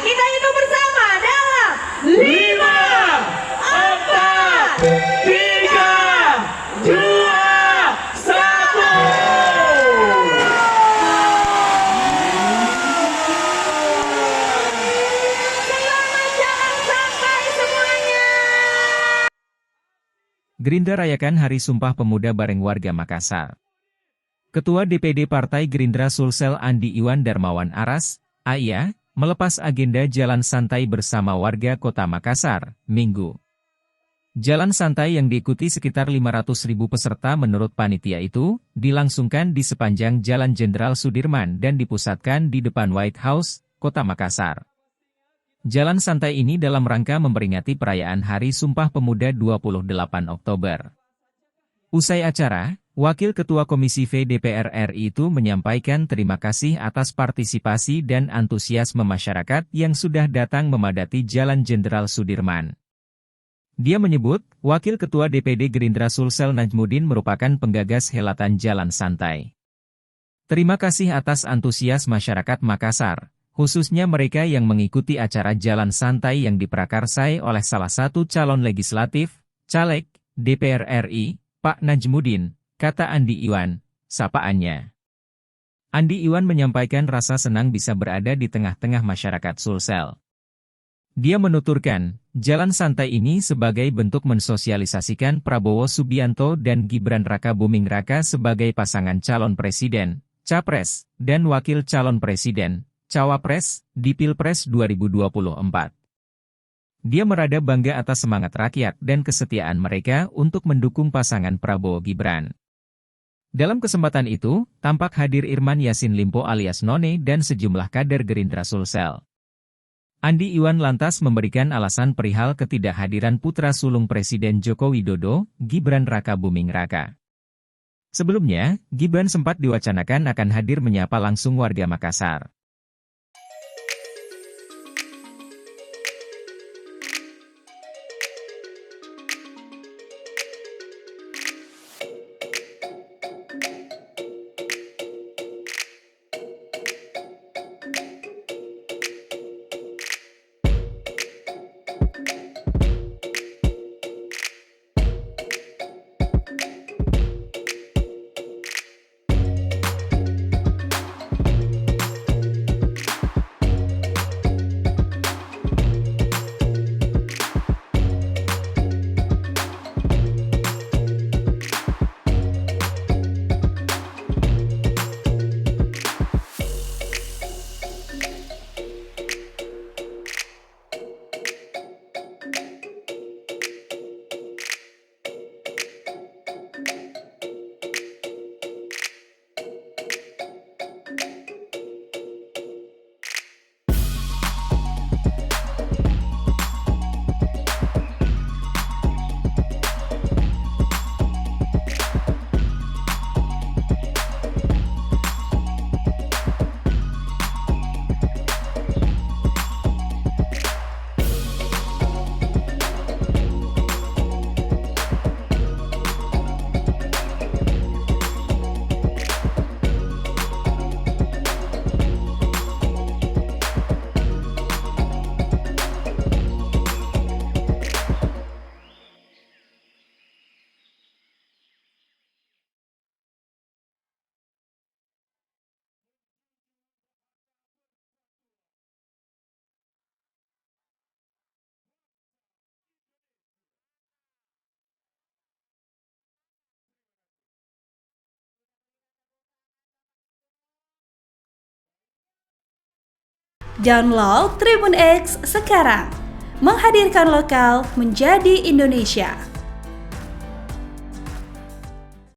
kita hitung bersama dalam 5, 4, 3, 2, 1. Selamat jalan santai semuanya. Gerindra rayakan Hari Sumpah Pemuda bareng warga Makassar. Ketua DPD Partai Gerindra Sulsel Andi Iwan Darmawan Aras, AIA, melepas agenda jalan santai bersama warga Kota Makassar, Minggu. Jalan santai yang diikuti sekitar 500.000 peserta menurut panitia itu, dilangsungkan di sepanjang Jalan Jenderal Sudirman dan dipusatkan di depan White House, Kota Makassar. Jalan santai ini dalam rangka memperingati perayaan Hari Sumpah Pemuda 28 Oktober. Usai acara, Wakil Ketua Komisi V DPR RI itu menyampaikan terima kasih atas partisipasi dan antusiasme masyarakat yang sudah datang memadati Jalan Jenderal Sudirman. Dia menyebut, Wakil Ketua DPD Gerindra Sulsel Najmuddin merupakan penggagas helatan jalan santai. Terima kasih atas antusias masyarakat Makassar, khususnya mereka yang mengikuti acara jalan santai yang diprakarsai oleh salah satu calon legislatif, caleg, DPR RI, Pak Najmuddin, kata Andi Iwan, sapaannya. Andi Iwan menyampaikan rasa senang bisa berada di tengah-tengah masyarakat Sulsel. Dia menuturkan, jalan santai ini sebagai bentuk mensosialisasikan Prabowo Subianto dan Gibran Rakabuming Raka sebagai pasangan calon presiden, capres, dan wakil calon presiden, cawapres, di Pilpres 2024. Dia merada bangga atas semangat rakyat dan kesetiaan mereka untuk mendukung pasangan Prabowo Gibran. Dalam kesempatan itu, tampak hadir Irman Yasin Limpo alias None dan sejumlah kader Gerindra Sulsel. Andi Iwan lantas memberikan alasan perihal ketidakhadiran putra sulung Presiden Joko Widodo, Gibran Rakabuming Raka. Sebelumnya, Gibran sempat diwacanakan akan hadir menyapa langsung warga Makassar. Download Tribun X sekarang, menghadirkan lokal menjadi Indonesia.